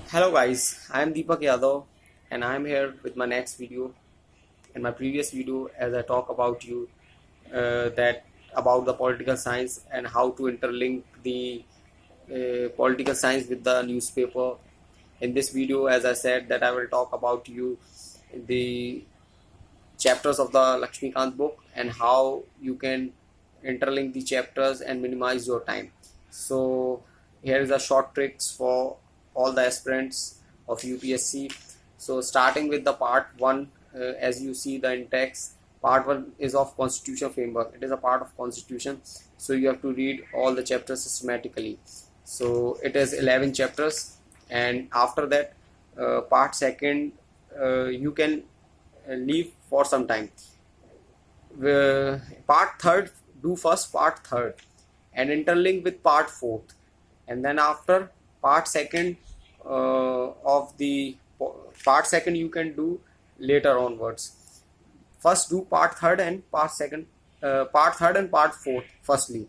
Hello guys, I am Deepak Yadav and I am here with my next video. In my previous video, as I talk about you that about the political science and how to interlink the political science with the newspaper. In this video, as I said, that I will talk about you the chapters of the Lakshmikant book and how you can interlink the chapters and minimize your time. So here is a short tricks for all the aspirants of UPSC. So starting with the part 1, as you see the in text, part 1 is of constitution framework. It is a part of constitution, so you have to read all the chapters systematically. So it is 11 chapters, and after that part 2 you can leave for some time. Part 3rd, do first part 3rd and interlink with part 4th, and then after part 2nd of the part 2nd you can do later onwards. First do part 3rd and part 2nd, part 3rd and part 4th firstly.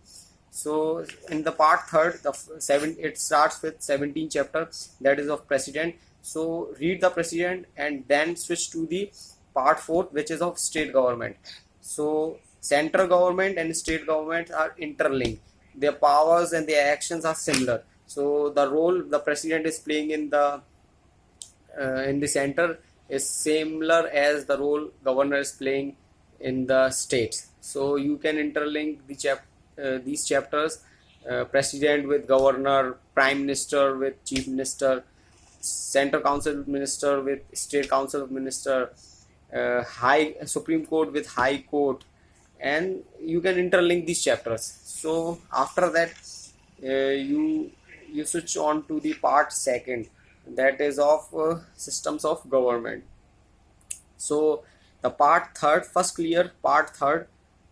So in the part 3rd, it starts with 17 chapter, that is of president. So read the president and then switch to the part 4th, which is of state government. So central government and state government are interlinked. Their powers and their actions are similar. So the role the president is playing in the center is similar as the role governor is playing in the states. So you can interlink these chapters, president with governor, prime minister with chief minister, central council minister with state council minister, high Supreme Court with high court, and you can interlink these chapters. So after that you switch on to the part 2nd, that is of systems of government. So the part 3rd, first clear part 3rd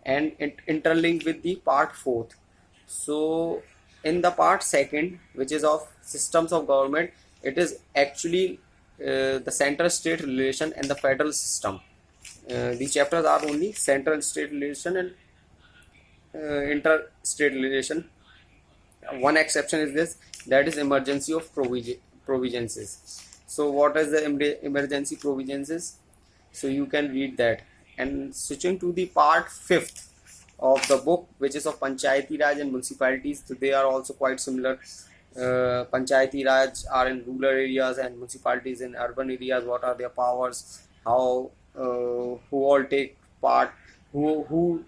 and interlink with the part 4th. So in the part 2nd, which is of systems of government, it is actually the central state relation and the federal system. These chapters are only central state relation and inter-state relation. One exception is this, that is emergency of provisions. So what is the emergency provisions? So you can read that. And switching to the part 5th of the book, which is of Panchayati Raj and municipalities, so they are also quite similar. Panchayati Raj are in rural areas and municipalities in urban areas. What are their powers? How who all take part? Who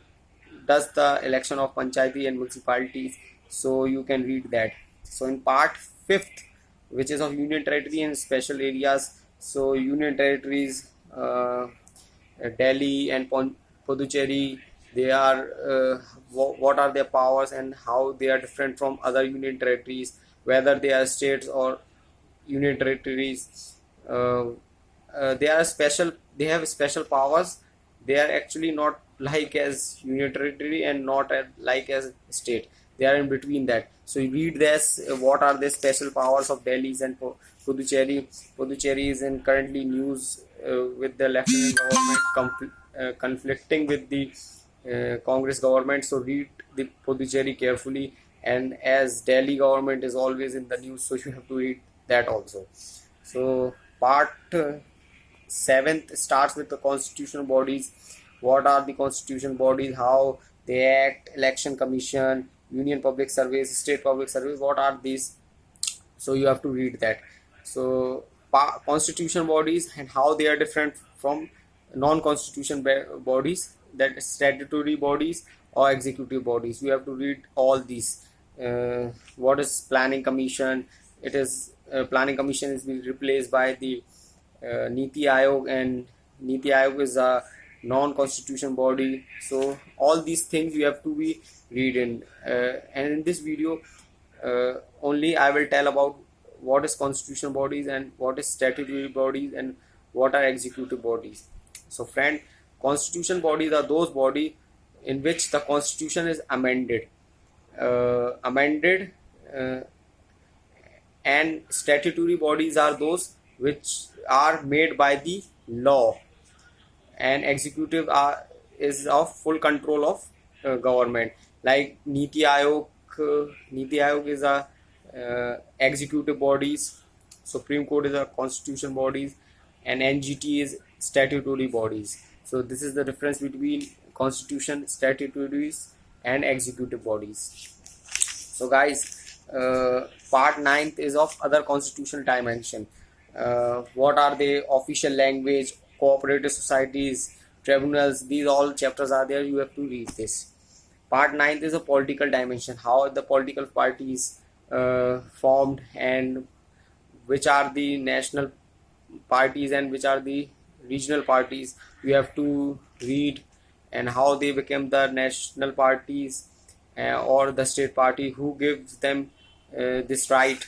does the election of Panchayati and municipalities? So you can read that. So in part 5th, which is of union territory and special areas, so union territories, Delhi and Puducherry, they are what are their powers and how they are different from other union territories, whether they are states or union territories. They are special, they have special powers. They are actually not like as union territory and not like as state. They are in between that. So you read this, what are the special powers of Delhi's and Puducherry. Puducherry is in currently news with the lieutenant government conflicting with the Congress government. So read the Puducherry carefully, and as Delhi government is always in the news, so you have to read that also. So part 7th starts with the constitutional bodies. What are the constitutional bodies? How they act? Election Commission, Union Public Service, State Public Service. What are these? So you have to read that. So constitutional bodies and how they are different from non-constitution bodies, that statutory bodies or executive bodies. You have to read all these. What is Planning Commission? It is Planning Commission is being replaced by the Niti Aayog, and Niti Aayog is a non-constitution body. So all these things you have to be reading. And in this video only I will tell about what is constitutional bodies and what is statutory bodies and what are executive bodies. So friend, constitutional bodies are those bodies in which the constitution is amended, and statutory bodies are those which are made by the law, and executive is of full control of government, like Niti Aayog. Niti Aayog is a executive bodies. Supreme Court is a constitutional bodies, and NGT is statutory bodies. So this is the difference between constitution, statutories, and executive bodies. So guys, part 9th is of other constitutional dimension. What are the official language, cooperative societies, tribunals, these all chapters are there, you have to read this. Part 9th is a political dimension, how the political parties formed, and which are the national parties and which are the regional parties, you have to read, and how they became the national parties, or the state party, who gives them this right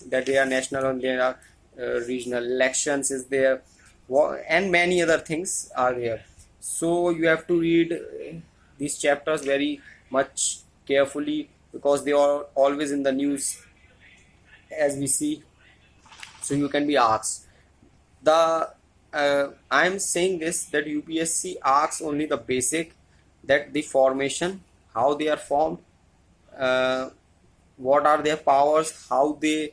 that they are national and they are regional. Elections is there, and many other things are there. So you have to read these chapters very much carefully, because they are always in the news, as we see. So you can be asked. The I'm saying this, that UPSC asks only the basic, that the formation, how they are formed, uh, what are their powers, how they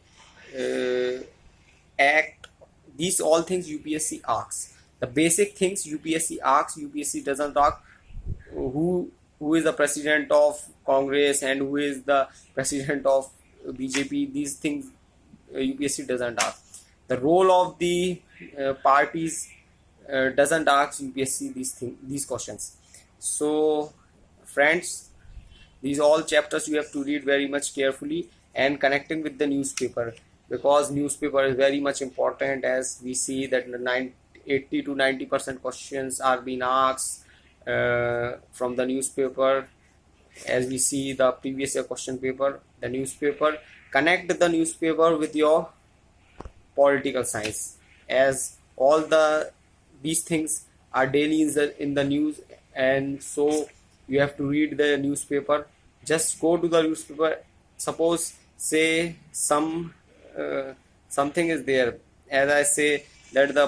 act. These all things UPSC asks. The basic things UPSC asks. UPSC doesn't ask who is the president of Congress and who is the president of BJP. These things UPSC doesn't ask. The role of the parties doesn't ask UPSC these questions. So friends, these all chapters you have to read very much carefully, and connecting with the newspaper, because newspaper is very much important, as we see that 80 to 90% questions are being asked from the newspaper. As we see the previous year question paper, the newspaper, connect the newspaper with your political science, as all these things are daily in the news, and so you have to read the newspaper. Just go to the newspaper, suppose say something is there, as I say that the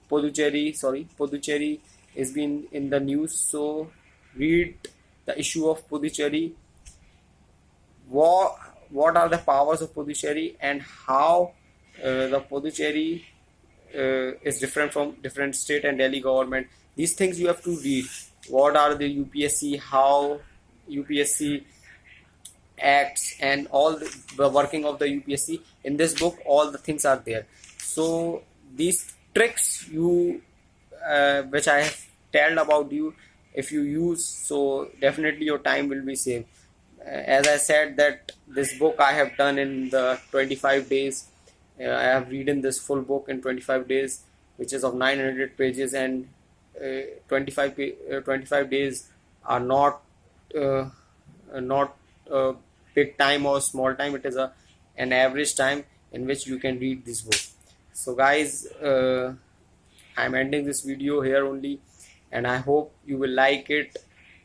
Puducherry is been in the news, so read the issue of Puducherry. What are the powers of Puducherry, and how the Puducherry is different from different state and Delhi government. These things you have to read. What are the UPSC, how UPSC acts, and all the working of the UPSC. In this book, all the things are there. So these tricks which I have told about you, if you use, so definitely your time will be saved. As I said that this book I have done in the 25 days. I have read this full book in 25 days, which is of 900 pages, and 25 days are not big time or small time. It is an average time in which you can read this book. So guys, I'm ending this video here only, and I hope you will like it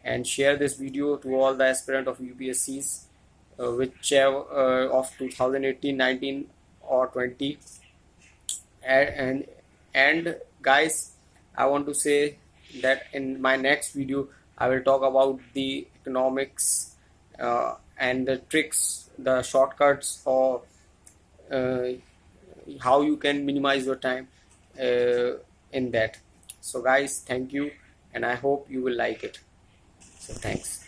and share this video to all the aspirant of UPSCs, whichever of 2018, 19 or 20. And guys, I want to say that in my next video I will talk about the economics and the tricks, the shortcuts, or how you can minimize your time in that. So guys, thank you, and I hope you will like it. So thanks.